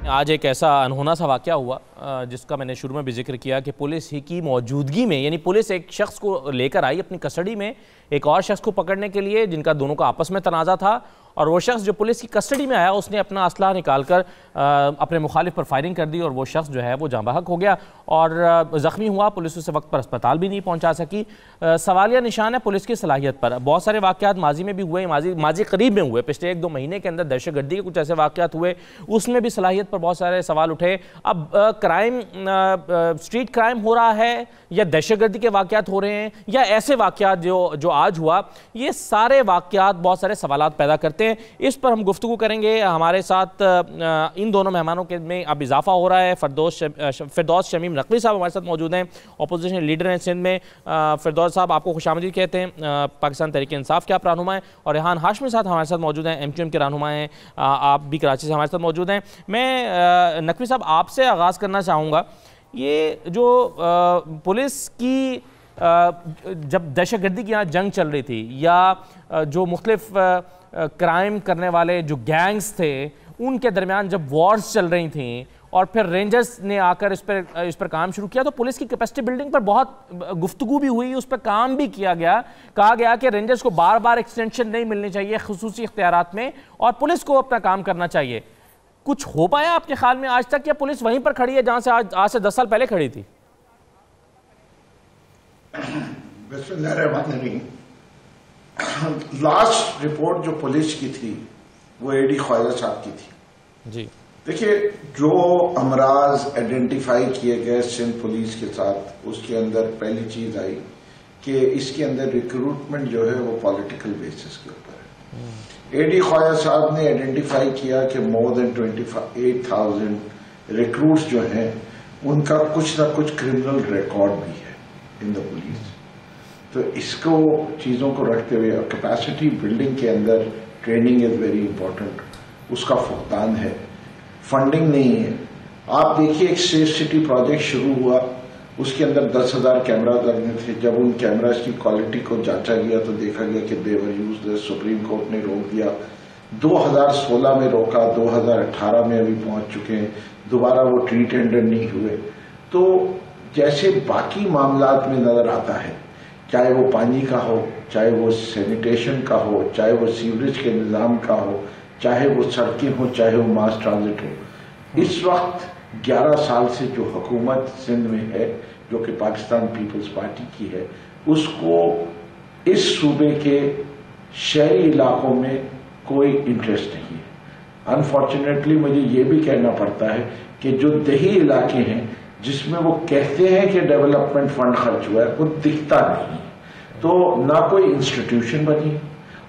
[SPEAKER 1] आज एक ऐसा अनहोना सा वाक़या हुआ जिसका मैंने शुरू में भी जिक्र किया कि पुलिस ही की मौजूदगी में, यानी पुलिस एक शख्स को लेकर आई अपनी कस्टडी में, एक और शख्स को पकड़ने के लिए जिनका दोनों का आपस में तनाज़ा था, और वो शख्स जो पुलिस की कस्टडी में आया उसने अपना असला निकालकर अपने मुखालिफ पर फायरिंग कर दी और वो शख्स जो है वो जाँ बहक हो गया और ज़ख्मी हुआ। पुलिस उसे वक्त पर अस्पताल भी नहीं पहुंचा सकी। सवालिया निशान है पुलिस की सलाहियत पर। बहुत सारे वाक़यात माजी में भी हुए, माजी करीब में हुए, पिछले 1-2 महीने के अंदर दहशतगर्दी के कुछ ऐसे वाक़यात हुए, उसमें भी सलाहियत पर बहुत सारे सवाल उठे। अब क्राइम, स्ट्रीट क्राइम हो रहा है या दहशतगर्दी के वाक़यात हो रहे हैं या ऐसे वाक़यात जो आज हुआ, ये सारे वाक़यात बहुत सारे सवालात पैदा करते हैं। इस पर हम गुफ्तगू करेंगे। हमारे साथ इन दोनों मेहमानों के में अब इजाफा हो रहा है। फिरदौस शमीम नकवी साहब हमारे साथ मौजूद हैं, अपोजिशन लीडर हैं सिंध में। फिरदौस साहब आपको खुशामदीद कहते हैं, पाकिस्तान तहरीक इंसाफ के आप रहनुमा हैं, और रेहान हाशमी साथ हमारे साथ मौजूद हैं, MQM के रहनुमा हैं, आप भी कराची से हमारे साथ मौजूद हैं। मैं नकवी साहब आपसे आगाज़ करना चाहूँगा, ये जो पुलिस की जब दहशतगर्दी की यहाँ जंग चल रही थी या जो मुख्तलिफ क्राइम करने वाले जो गैंग्स थे उनके दरमियान जब वॉर्स चल रही थी और फिर रेंजर्स ने आकर इस पर काम शुरू किया, तो पुलिस की कैपेसिटी बिल्डिंग पर बहुत गुफ्तगू भी हुई, उस पर काम भी किया गया। कहा गया कि रेंजर्स को बार बार एक्सटेंशन नहीं मिलनी चाहिए खुसूसी इख्तियारात में और पुलिस को अपना काम करना चाहिए। कुछ हो पाया आपके ख्याल में आज तक, या पुलिस वहीं पर खड़ी है जहां से आज से 10 साल पहले खड़ी थी?
[SPEAKER 6] लास्ट रिपोर्ट जो पुलिस की थी वो AD ख्वाजा साहब की थी
[SPEAKER 1] जी।
[SPEAKER 6] देखिए, जो अमराज आइडेंटिफाई किए गए सिंध पुलिस के साथ, उसके अंदर पहली चीज आई कि इसके अंदर रिक्रूटमेंट जो है वो पॉलिटिकल बेसिस के ऊपर है। AD ख्वाजा साहब ने आइडेंटिफाई किया कि मोर देन 28,000 रिक्रूट्स जो हैं उनका कुछ ना कुछ क्रिमिनल रिकॉर्ड भी है इन द पुलिस। तो इसको चीजों को रखते हुए कैपेसिटी बिल्डिंग के अंदर ट्रेनिंग इज वेरी इंपॉर्टेंट, उसका फुकदान है, फंडिंग नहीं है। आप देखिए एक सेफ सिटी प्रोजेक्ट शुरू हुआ, उसके अंदर 10,000 कैमरा लगने थे। जब उन कैमरास की क्वालिटी को जांचा गया तो देखा गया कि देवर यूजलेस। सुप्रीम कोर्ट ने रोक दिया, 2016 में रोका, 2018 में अभी पहुंच चुके हैं, दोबारा वो ट्री टेंडर नहीं हुए। तो जैसे बाकी मामलात में नजर आता है, चाहे वो पानी का हो, चाहे वो सैनिटेशन का हो, चाहे वो सीवरेज के निजाम का हो, चाहे वो सड़कें हो, चाहे वो मास ट्रांजिट हो, इस वक्त 11 साल से जो हुकूमत सिंध में है, जो कि पाकिस्तान पीपल्स पार्टी की है, उसको इस सूबे के शहरी इलाकों में कोई इंटरेस्ट नहीं है। अनफॉर्चुनेटली मुझे ये भी कहना पड़ता है कि जो देही इलाके हैं जिसमें वो कहते हैं कि डेवलपमेंट फंड खर्च हुआ है, वो दिखता नहीं। तो ना कोई इंस्टीट्यूशन बनी,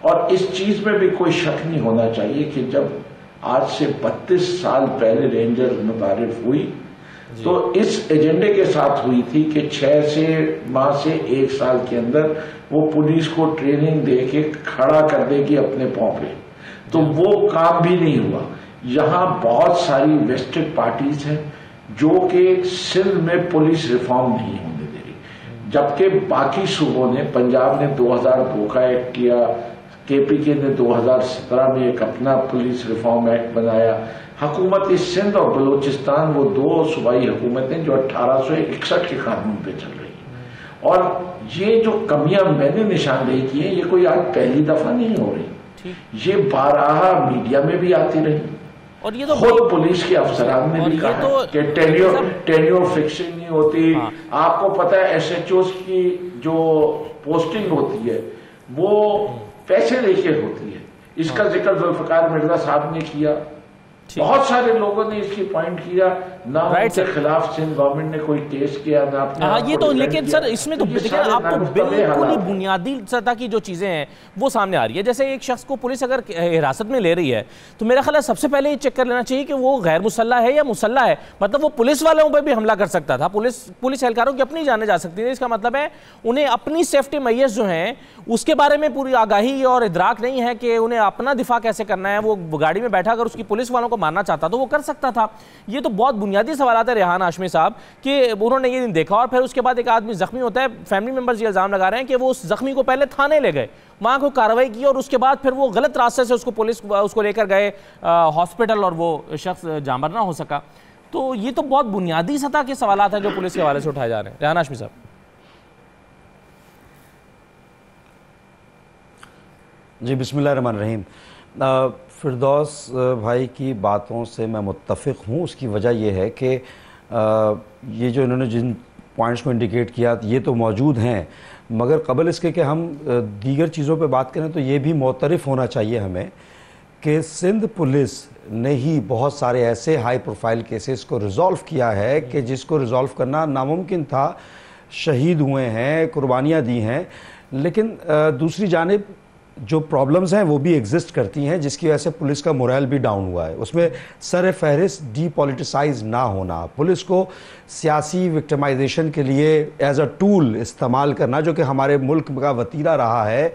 [SPEAKER 6] और इस चीज में भी कोई शक नहीं होना चाहिए कि जब आज से 32 साल पहले रेंजर मुतारिफ हुई तो इस एजेंडे के साथ हुई थी कि 6 माह से 1 साल के अंदर वो पुलिस को ट्रेनिंग दे के खड़ा कर देगी अपने पांव पे। तो वो काम भी नहीं हुआ। यहां बहुत सारी वेस्टेड पार्टीज हैं जो कि सिंध में पुलिस रिफॉर्म नहीं होने दे रही, जबकि बाकी सूबों ने, पंजाब ने 2002 का एक्ट किया, केपीके ने 2017 में एक अपना पुलिस रिफॉर्म एक्ट बनाया। हुकूमत सिंध और बलूचिस्तान वो 2 सूबाई हुकूमतें जो 1861 के कानून पे चल रही हैं। और ये जो कमियां मैंने निशानदेही की है, ये कोई आज पहली दफा नहीं हो रही, ये बारहा मीडिया में भी आती रही, और ये तो खुद पुलिस के अफसरान ने भी कहा तो कि टेन्योर फिक्सिंग नहीं होती। हाँ। आपको पता है SHOs की जो पोस्टिंग होती है वो पैसे लेके होती है। इसका जिक्र जुल्फिकार मिर्जा साहब ने किया, बहुत सारे लोगों ने इसकी पॉइंट किया, ना उनके खिलाफ सिंध गवर्नमेंट ने कोई केस किया, ना अपने।
[SPEAKER 1] हाँ, ये तो, लेकिन सर इसमें तो देखिए आपको बिल्कुल ही बुनियादी सतह की जो चीजें हैं वो सामने आ रही है। जैसे एक शख्स को पुलिस अगर हिरासत में ले रही है तो मेरा ख्याल है सबसे पहले ये चेक कर लेना चाहिए कि वो गैर मुसल्ला है या मुसल्ला है। मतलब वो पुलिस वालों पर भी हमला कर सकता था, पुलिस एहलकारों की अपनी जाने जा सकती थी। इसका मतलब है उन्हें अपनी सेफ्टी मैयर्स जो हैं उसके बारे में पूरी आगाही और इदराक नहीं है कि उन्हें अपना दिफा कैसे करना है। वो गाड़ी में बैठा अगर उसकी पुलिस वालों को मारना चाहता तो वो कर सकता था। ये तो बहुत बुनियादी सवाल है रेहान हाशमी साहब कि उन्होंने ये दिन देखा और फिर उसके बाद एक आदमी जख्मी होता है। फैमिली मेंबर्स ये इल्जाम लगा रहे हैं कि वो उस जख्मी को पहले थाने ले गए, वहां को कार्रवाई की और उसके बाद फिर वो गलत रास्ते से उसको लेकर गए हॉस्पिटल और वो शख्स जामर ना हो सका। तो ये तो बहुत बुनियादी सतह के सवाल हैं जो पुलिस के हवाले से उठाए जा रहे हैं। रेहान हाशमी साहब।
[SPEAKER 7] जी बिस्मिल्लाहिर्रहमानिर्रहीम। फिरदौस भाई की बातों से मैं मुत्तफ़िक़ हूँ। उसकी वजह यह है कि ये जो इन्होंने जिन पॉइंट्स को इंडिकेट किया ये तो मौजूद हैं, मगर क़बल इसके कि हम दीगर चीज़ों पे बात करें तो ये भी मोतरफ़ होना चाहिए हमें कि सिंध पुलिस ने ही बहुत सारे ऐसे हाई प्रोफाइल केसेस को रिज़ॉल्व किया है कि जिसको रिज़ॉल्व करना नामुमकिन था। शहीद हुए हैं, कुर्बानियाँ दी हैं, लेकिन दूसरी जानिब जो प्रॉब्लम्स हैं वो भी एग्जिस्ट करती हैं जिसकी वजह से पुलिस का मोरल भी डाउन हुआ है। उसमें सर फहरिस्त डीपॉलिटिसाइज ना होना, पुलिस को सियासी विक्टिमाइजेशन के लिए एज अ टूल इस्तेमाल करना, जो कि हमारे मुल्क का वतीरा रहा है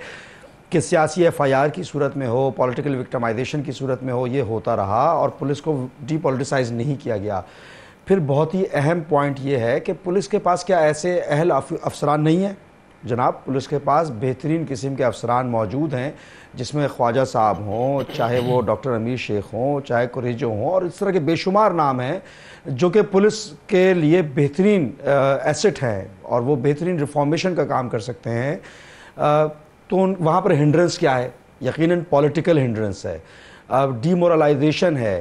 [SPEAKER 7] कि सियासी FIR की सूरत में हो, पॉलिटिकल विक्टिमाइजेशन की सूरत में हो, ये होता रहा और पुलिस को डीपॉलिटिसाइज नहीं किया गया। फिर बहुत ही अहम पॉइंट ये है कि पुलिस के पास क्या ऐसे अहल अफसरान नहीं है? जनाब, पुलिस के पास बेहतरीन किस्म के अफसरान मौजूद हैं, जिसमें ख्वाजा साहब हों, चाहे वो डॉक्टर अमीर शेख हों, चाहे कुरेजो हों, और इस तरह के बेशुमार नाम हैं जो कि पुलिस के लिए बेहतरीन एसेट हैं और वो बेहतरीन रिफॉर्मेशन का काम कर सकते हैं। तो वहाँ पर हिंड्रेंस क्या है? यकीनन पॉलिटिकल हिंड्रेंस है, डीमोरलाइजेशन है,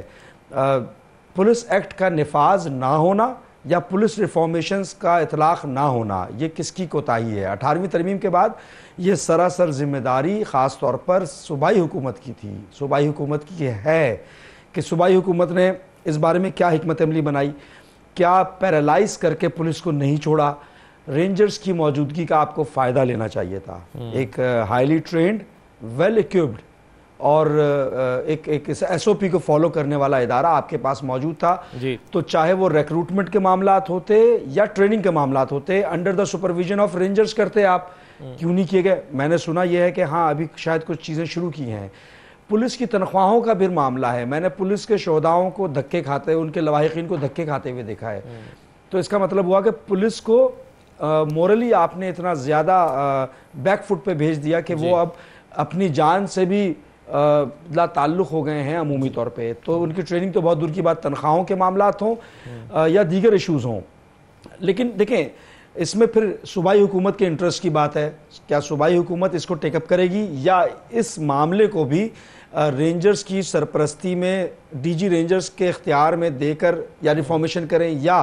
[SPEAKER 7] पुलिस एक्ट का निफाज ना होना या पुलिस रिफॉर्मेशंस का इतलाक़ ना होना, ये किसकी कोताही है? 18वीं तरमीम के बाद ये सरासर जिम्मेदारी ख़ास तौर पर सूबाई हुकूमत की थी, सूबाई हुकूमत की है कि सूबाई हुकूमत ने इस बारे में क्या हिकमत अमली बनाई, क्या पैरालाइज करके पुलिस को नहीं छोड़ा। रेंजर्स की मौजूदगी का आपको फ़ायदा लेना चाहिए था। एक हाईली ट्रेंड, वेल इक्विप्ड और एक SOP को फॉलो करने वाला इदारा आपके पास मौजूद था जी। तो चाहे वो रिक्रूटमेंट के मामलात होते या ट्रेनिंग के मामलात होते, under the supervision of rangers करते आप, क्यों नहीं किए गए? मैंने सुना यह है कि हाँ अभी शायद कुछ चीज़ें शुरू की हैं। पुलिस की तनख्वाहों का भी मामला है। मैंने पुलिस के शोहदाओं को धक्के खाते, उनके लवाहिकीन को धक्के खाते हुए देखा है। तो इसका मतलब हुआ कि पुलिस को मोरली आपने इतना ज़्यादा बैकफुट पे भेज दिया कि वो अब अपनी जान से भी ला ताल्लुक़ हो गए हैं अमूमी तौर पे। तो उनकी ट्रेनिंग तो बहुत दूर की बात, तनख्वाहों के मामलात हों या दीगर इशूज़ हों। लेकिन देखें, इसमें फिर सूबाई हुकूमत के इंटरेस्ट की बात है। क्या सूबाई हुकूमत इसको टेकअप करेगी या इस मामले को भी रेंजर्स की सरपरस्ती में डीजी रेंजर्स के इख्तियार में देकर या रिफॉर्मेशन करें, या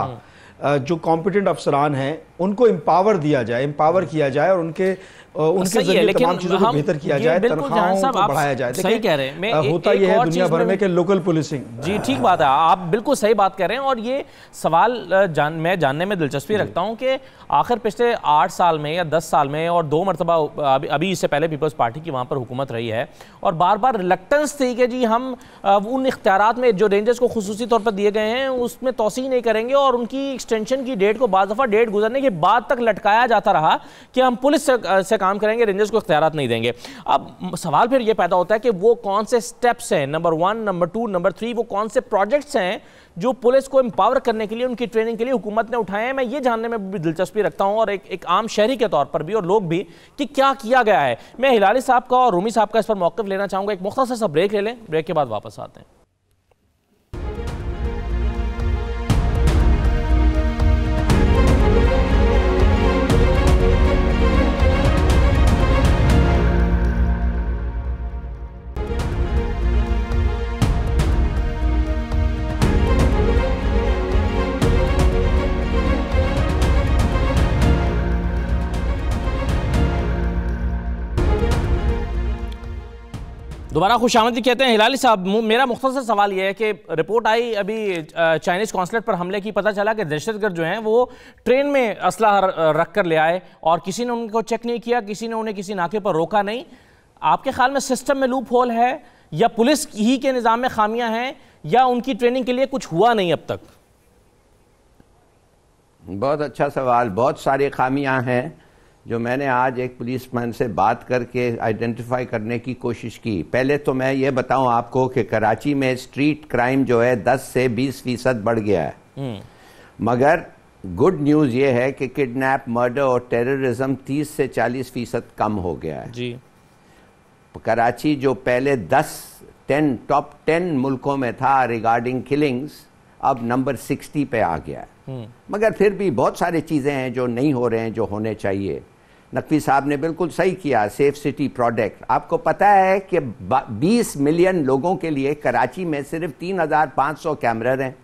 [SPEAKER 7] जो कॉम्पिटेंट अफसरान हैं उनको एम्पावर दिया जाए, एम्पावर किया जाए और उनके जरिए तमाम चीज़ों को बेहतर किया जाए, तनख्वाहों को बढ़ाया जाए।
[SPEAKER 1] सही कह रहे हैं।
[SPEAKER 7] होता यह है दुनिया भर में कि लोकल पुलिसिंग।
[SPEAKER 1] जी ठीक बात है, आप बिल्कुल सही बात कर रहे हैं। और ये सवाल मैं जानने में दिलचस्पी रखता हूं कि आखिर पिछले 8 साल में या 10 साल में और 2 मरतबा अभी इससे पहले पीपल्स पार्टी की वहाँ पर हुकूमत रही है और बार बार रिलक्टेंस थी कि जी हम उन इख्तियारात में जो रेंजर्स को खुसूसी तौर पर दिए गए हैं उसमें तोसी नहीं करेंगे, और उनकी एक्सटेंशन की डेट को बाज़ दफ़ा डेट गुजरने के बाद तक लटकाया जाता रहा कि हम पुलिस से काम करेंगे, रेंजर्स को इख्तियारात नहीं देंगे। अब सवाल फिर यह पैदा होता है कि वो कौन से स्टेप्स हैं, नंबर 1, नंबर 2, नंबर 3, वो कौन से प्रोजेक्ट्स हैं जो पुलिस को एम्पावर करने के लिए, उनकी ट्रेनिंग के लिए हुकूमत ने उठाए हैं। मैं ये जानने में भी दिलचस्पी रखता हूं और एक आम शहरी के तौर पर भी और लोग भी, कि क्या किया गया है। मैं हिलाली साहब का और रूमी साहब का इस पर मौक़िफ़ लेना चाहूँगा। एक मुख्तसर सा ब्रेक ले लें, ब्रेक के बाद वापस आते हैं। दोबारा खुशामदीद कहते हैं। हिलाली साहब, मेरा मुख्तसर सवाल यह है कि रिपोर्ट आई अभी चाइनीज़ कॉन्सुलेट पर हमले की, पता चला कि दहशतगर्द जो हैं वो ट्रेन में असलहा रख कर ले आए और किसी ने उनको चेक नहीं किया, किसी ने उन्हें किसी नाके पर रोका नहीं। आपके ख्याल में सिस्टम में लूप होल है या पुलिस ही के निज़ाम में खामियां हैं या उनकी ट्रेनिंग के लिए कुछ हुआ नहीं अब तक?
[SPEAKER 2] बहुत अच्छा सवाल। बहुत सारी खामियां हैं जो मैंने आज एक पुलिसमैन से बात करके आइडेंटिफाई करने की कोशिश की। पहले तो मैं ये बताऊं आपको कि कराची में स्ट्रीट क्राइम जो है 10 से 20% बढ़ गया है, मगर गुड न्यूज़ ये है कि किडनैप, मर्डर और टेररिज्म 30 से 40% कम हो गया है जी। कराची जो पहले टॉप 10 मुल्कों में था रिगार्डिंग किलिंग्स, अब नंबर 60 पे आ गया है। मगर फिर भी बहुत सारी चीज़ें हैं जो नहीं हो रहे हैं जो होने चाहिए। नकवी साहब ने बिल्कुल सही किया, सेफ सिटी प्रोजेक्ट। आपको पता है कि 20 मिलियन लोगों के लिए कराची में सिर्फ 3,500 कैमरे हैं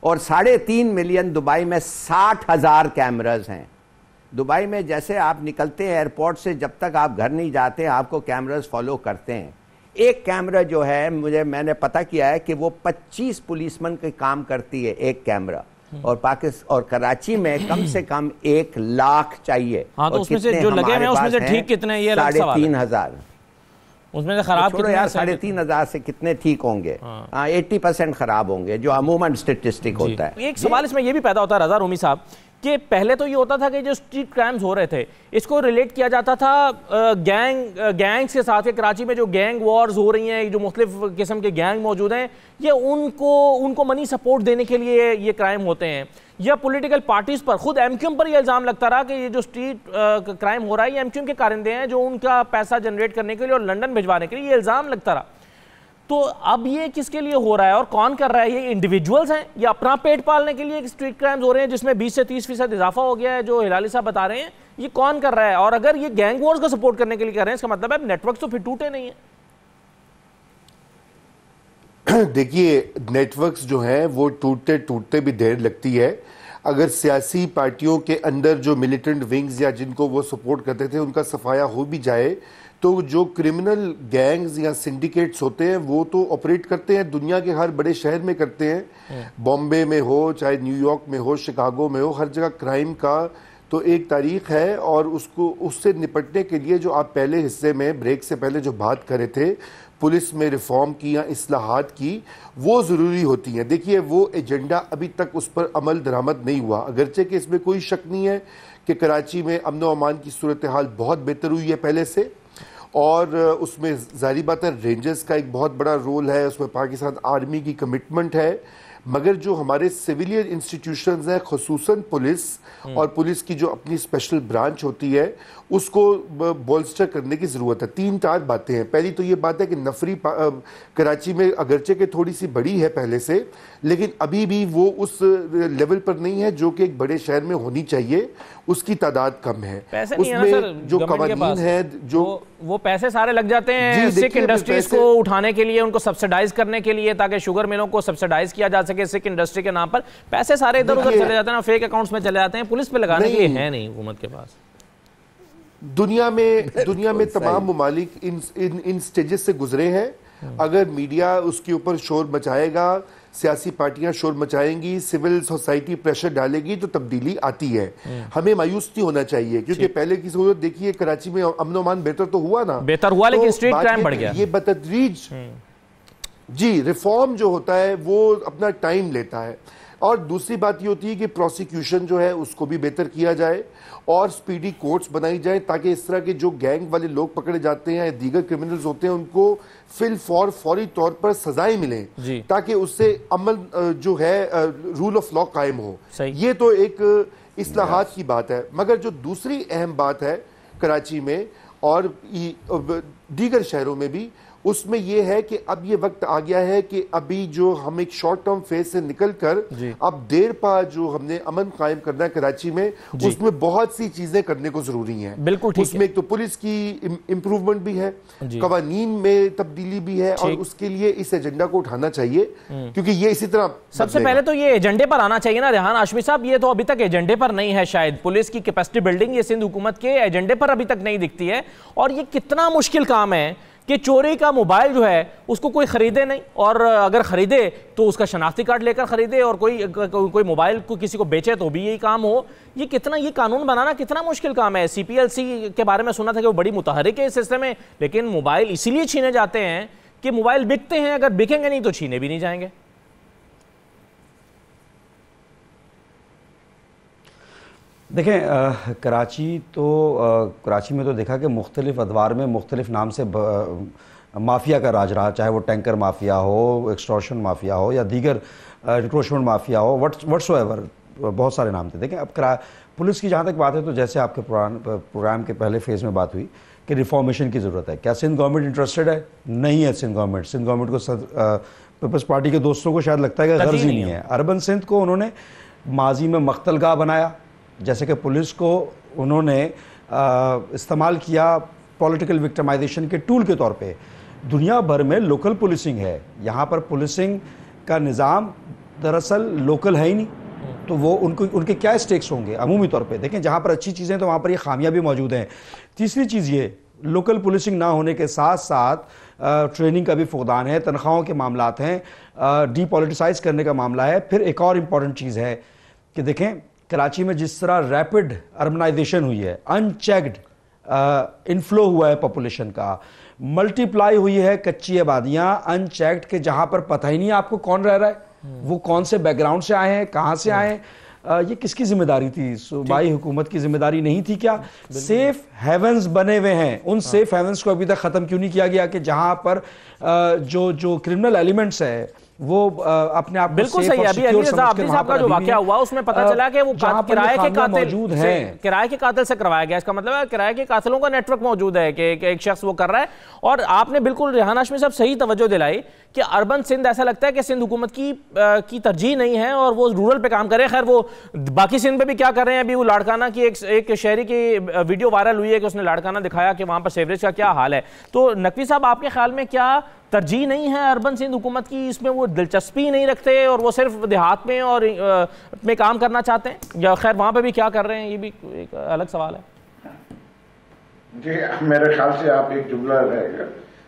[SPEAKER 2] और 3.5 मिलियन दुबई में 60,000 कैमराज हैं। दुबई में जैसे आप निकलते हैं एयरपोर्ट से, जब तक आप घर नहीं जाते आपको कैमराज फॉलो करते हैं। एक कैमरा जो है मैंने पता किया है कि वो 25 पुलिसमैन के काम करती है एक कैमरा, और पाकिस्तान और कराची में कम से कम 1 लाख चाहिए।
[SPEAKER 1] हाँ, तो उसमें से जो लगे हैं उसमें से ठीक कितने? ये
[SPEAKER 2] 3,500
[SPEAKER 1] उसमें से खराब कितने?
[SPEAKER 2] यार 3,500 से कितने ठीक होंगे? 80% खराब होंगे जो अमूमन स्टेटिस्टिक होता है।
[SPEAKER 1] एक सवाल इसमें यह भी पैदा होता है रज़ा रूमी साहब कि पहले तो ये होता था कि जो स्ट्रीट क्राइम्स हो रहे थे इसको रिलेट किया जाता था गैंग्स के साथ। कराची में जो गैंग वॉर्स हो रही हैं, जो मुख्तलिफ किस्म के गैंग मौजूद हैं, ये उनको मनी सपोर्ट देने के लिए ये क्राइम होते हैं, या पॉलिटिकल पार्टीज पर, खुद एमक्यूएम पर ये इल्ज़ाम लगता रहा कि ये जो स्ट्रीट क्राइम हो रहा है ये एमक्यूएम के कारिंदे हैं जो उनका पैसा जनरेट करने के लिए और लंदन भिजवाने के लिए ये इल्ज़ाम लगता रहा। तो अब ये किसके लिए हो रहा है और कौन कर रहा है? ये इंडिविजुअल्स हैं या अपना पेट पालने के लिए स्ट्रीट क्राइम्स हो रहे हैं जिसमें 20 से 30% इजाफा हो गया है जो हिलाली साहब बता रहे हैं? ये कौन कर रहा है? और अगर ये गैंग वॉर्स को सपोर्ट करने के लिए कर रहे हैं, इसका मतलब है नेटवर्क तो फिर टूटे नहीं है।
[SPEAKER 5] देखिए, नेटवर्क्स जो हैं वो टूटते भी देर लगती है। अगर सियासी पार्टियों के अंदर जो मिलिटेंट विंग्स या जिनको वो सपोर्ट करते थे उनका सफाया हो भी जाए, तो जो क्रिमिनल गैंग्स या सिंडिकेट्स होते हैं वो तो ऑपरेट करते हैं, दुनिया के हर बड़े शहर में करते हैं। बॉम्बे में हो, चाहे न्यूयॉर्क में हो, शिकागो में हो, हर जगह क्राइम का तो एक तारीख है। और उससे निपटने के लिए जो आप पहले हिस्से में ब्रेक से पहले जो बात कर रहे थे पुलिस में रिफॉर्म की या इस्लाहात की, वो ज़रूरी होती हैं। देखिए, वो एजेंडा अभी तक उस पर अमल दरामद नहीं हुआ, अगरचे कि इसमें कोई शक नहीं है कि कराची में अमन व अमान की सूरत हाल बहुत बेहतर हुई है पहले से, और उसमें जाहिर बात है रेंजर्स का एक बहुत बड़ा रोल है, उसमें पाकिस्तान आर्मी की कमिटमेंट है, मगर जो हमारे सिविलियन इंस्टीट्यूशंस हैं, खुसूसन पुलिस और पुलिस की जो अपनी स्पेशल ब्रांच होती है, उसको बोल्स्टर करने की ज़रूरत है। 3-4 बातें हैं। पहली तो ये बात है कि नफरी कराची में अगरचे के थोड़ी सी बड़ी है पहले से, लेकिन अभी भी वो उस लेवल पर नहीं है जो कि एक बड़े शहर में होनी चाहिए, उसकी तादाद कम है।
[SPEAKER 1] उसमें
[SPEAKER 5] जो कवानीन है, जो
[SPEAKER 1] वो पैसे सारे लग जाते हैं सिक इंडस्ट्रीज को उठाने के लिए, उनको सब्सिडाइज करने के लिए, ताकि शुगर मिलों को सब्सिडाइज किया जा सके सिक इंडस्ट्री के नाम पर। पैसे सारे इधर उधर चले जाते हैं ना, फेक अकाउंट्स में चले जाते हैं, पुलिस पे लगाने के लिए है नहीं हुकूमत के पास।
[SPEAKER 5] दुनिया में तमाम मुमालिक इन स्टेजेस से गुजरे हैं। अगर मीडिया उसके ऊपर शोर मचाएगा, सियासी पार्टियां शोर मचाएंगी, सिविल सोसाइटी प्रेशर डालेगी, तो तब्दीली आती है। हमें मायूस नहीं होना चाहिए, क्योंकि पहले की सूरत देखिए, कराची में अमन अमान बेहतर तो हुआ ना,
[SPEAKER 1] बेहतर हुआ, लेकिन स्ट्रीट क्राइम बढ़ गया।
[SPEAKER 5] ये बतदरीज जी रिफॉर्म जो होता है वो अपना टाइम लेता है। और दूसरी बात ये होती है कि प्रोसिक्यूशन जो है उसको भी बेहतर किया जाए और स्पीडी कोर्ट्स बनाई जाए, ताकि इस तरह के जो गैंग वाले लोग पकड़े जाते हैं, दीगर क्रिमिनल्स होते हैं, उनको फौरी तौर पर सजाएं मिलें, ताकि उससे अमल जो है रूल ऑफ लॉ कायम हो। ये तो एक इस्लाहात की बात है। मगर जो दूसरी अहम बात है कराची में और दीगर शहरों में भी, उसमें यह है कि अब ये वक्त आ गया है कि अभी जो हम एक शॉर्ट टर्म फेज से निकलकर अब देर पा जो हमने अमन कायम करना है कराची में, उसमें बहुत सी चीजें करने को जरूरी हैं।
[SPEAKER 1] बिल्कुल ठीक
[SPEAKER 5] उसमें एक तो पुलिस की इम्प्रूवमेंट भी है, कवानीन में तब्दीली भी है, और उसके लिए इस एजेंडा को उठाना चाहिए, क्योंकि ये इसी तरह
[SPEAKER 1] सबसे पहले तो ये एजेंडे पर आना चाहिए ना रेहान हाशमी साहब। ये तो अभी तक एजेंडे पर नहीं है, शायद पुलिस की कैपेसिटी बिल्डिंग ये सिंध हुकूमत के एजेंडे पर अभी तक नहीं दिखती है। और ये कितना मुश्किल काम है कि चोरी का मोबाइल जो है उसको कोई खरीदे नहीं, और अगर खरीदे तो उसका शनाख्ती कार्ड लेकर खरीदे, और कोई मोबाइल को किसी को बेचे तो भी यही काम हो। ये कानून बनाना कितना मुश्किल काम है। CPLC के बारे में सुना था कि वो बड़ी मुतहरिक है इस सिस्टम में, लेकिन मोबाइल इसीलिए छीने जाते हैं कि मोबाइल बिकते हैं, अगर बिकेंगे नहीं तो छीने भी नहीं जाएंगे।
[SPEAKER 7] देखें कराची में तो देखा कि मुख्तलिफ अदवार में मुख्तलिफ नाम से माफिया का राज रहा, चाहे वो टैंकर माफिया हो, एक्सटॉर्शन माफिया हो, या दीगर रिक्रूटमेंट माफिया हो, व्हाट्सोएवर, बहुत सारे नाम थे। देखें अब पुलिस की जहाँ तक बात है, तो जैसे आपके प्रोग्राम के पहले फेज़ में बात हुई कि रिफॉर्मेशन की ज़रूरत है। क्या सिंध गवर्नमेंट इंटरेस्टेड है? नहीं है। सिंध गवर्नमेंट को पीपल्स पार्टी के दोस्तों को शायद लगता है कि गर्ज ही नहीं है। अर्बन सिंध को उन्होंने माजी में मख्तलगाह बनाया, जैसे कि पुलिस को उन्होंने इस्तेमाल किया पॉलिटिकल विक्टिमाइजेशन के टूल के तौर पे। दुनिया भर में लोकल पुलिसिंग है, यहाँ पर पुलिसिंग का निज़ाम दरअसल लोकल है ही नहीं, तो वो उनके क्या स्टेक्स होंगे अमूमी तौर पे। देखें, जहाँ पर अच्छी चीज़ें तो वहाँ पर ये खामियां भी मौजूद हैं। तीसरी चीज़ ये, लोकल पुलिसिंग ना होने के साथ साथ ट्रेनिंग का भी फुकदान है, तनख्वाहों के मामलात हैं, डीपॉलिटिसाइज करने का मामला है। फिर एक और इम्पॉर्टेंट चीज़ है कि देखें, कराची में जिस तरह रैपिड अर्बनाइजेशन हुई है, अनचेक्ड इनफ्लो हुआ है पॉपुलेशन का, मल्टीप्लाई हुई है कच्ची आबादियां अनचेक्ड, के जहां पर पता ही नहीं आपको कौन रह रहा है, वो कौन से बैकग्राउंड से आए हैं, कहां से आए हैं, ये किसकी जिम्मेदारी थी? सूबाई हुकूमत की जिम्मेदारी नहीं थी क्या? सेफ हेवंस बने हुए हैं, उन सेफ हेवंस को अभी तक खत्म क्यों नहीं किया गया कि जहां पर जो क्रिमिनल एलिमेंट्स है वो अपने आप
[SPEAKER 1] बिल्कुल सही है। अभी अली रज़ा अब्दी साहब का जो वाकया हुआ उसमें पता चला कि वो किराए के कातिल मौजूद हैं, किराए के कातिल से करवाया गया। इसका मतलब है किराए के कातिलों का नेटवर्क मौजूद है कि एक शख्स वो कर रहा है। और आपने बिल्कुल रेहान हाशमी साहब सही तवज्जो दिलाई कि अर्बन सिंध, ऐसा लगता है कि सिंध हुकूमत की तरजीह नहीं है और वो रूरल पे काम करे। खैर, वो बाकी सिंध पे भी क्या कर रहे हैं, अभी वो लाड़काना की एक शहरी की वीडियो वायरल हुई है कि उसने लाड़काना दिखाया कि वहाँ पर सेवरेज का क्या हाल है। तो नकवी साहब, आपके ख्याल में क्या तरजीह नहीं है अर्बन सिंध हुकूमत की, इसमें वो दिलचस्पी नहीं रखते और वो सिर्फ देहात में और में काम करना चाहते हैं, या खैर वहाँ पे भी क्या कर रहे हैं, ये भी एक अलग सवाल है।
[SPEAKER 6] जी, मेरे ख्याल से आप एक जुमला रहेगा,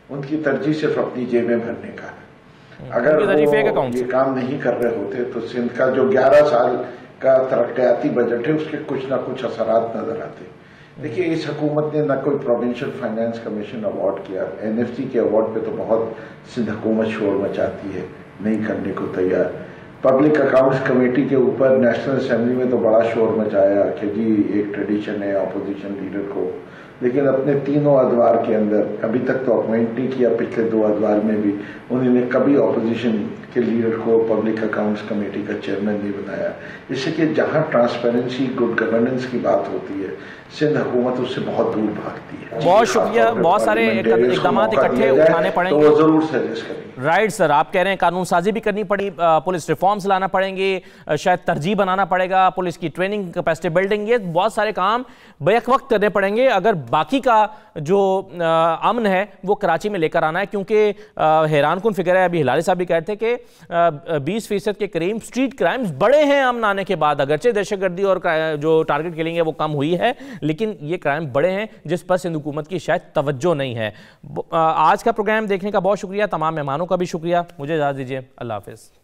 [SPEAKER 6] उनकी तरजीह सिर्फ अपनी जेबें भरने का है। अगर वो ये काम नहीं कर रहे होते तो सिंध का जो 11 साल का तरक्याती बजट है उसके कुछ ना कुछ असरात नजर आते। देखिए, इस हुकूमत ने ना कोई प्रोविंशियल फाइनेंस कमीशन अवार्ड किया, NFC के अवार्ड पे तो बहुत सिंध हुकूमत शोर मचाती है, नहीं करने को तैयार। पब्लिक अकाउंट्स कमेटी के ऊपर नेशनल असेंबली में तो बड़ा शोर मचाया कि जी एक ट्रेडिशन है अपोजिशन लीडर को, लेकिन अपने तीनों अदवार के अंदर अभी तक तो अपॉइंट नहीं किया, पिछले 2 अदवार में भी उन्होंने कभी अपोजिशन के लीडर को पब्लिक अकाउंट्स कमेटी का चेयरमैन नहीं बनाया। इससे कि जहां ट्रांसपेरेंसी गुड गवर्नेंस की बात होती है, सिंध हुकूमत उससे बहुत दूर भागती है।
[SPEAKER 1] बहुत शुक्रिया। बहुत सारे इकदाम इकट्ठे उठाने पड़ेंगे,
[SPEAKER 6] तो वो जरूर सजेस्ट करेंगे।
[SPEAKER 1] राइट सर, आप कह रहे हैं कानून साजी भी करनी पड़ी, पुलिस रिफॉर्म्स लाना पड़ेंगे, शायद तरजीह बनाना पड़ेगा, पुलिस की ट्रेनिंग, कैपेसिटी बिल्डिंग, ये बहुत सारे काम बैक वक्त करने पड़ेंगे अगर बाकी का जो अमन है वो कराची में लेकर आना है। क्योंकि हैरान कुन फिगर है, अभी हिलाली साहब भी कहते थे कि 20% के करीब स्ट्रीट क्राइम्स बढ़े हैं अमन आने के बाद। अगरचे दहशतगर्दी और जो टारगेट किलिंग है वो कम हुई है, लेकिन ये क्राइम बढ़े हैं जिस पर सिंध हुकूमत की शायद तवज्जो नहीं है। आज का प्रोग्राम देखने का बहुत शुक्रिया, तमाम मेहमानों का भी शुक्रिया। मुझे इजाज़त दीजिए, अल्लाह हाफिज़।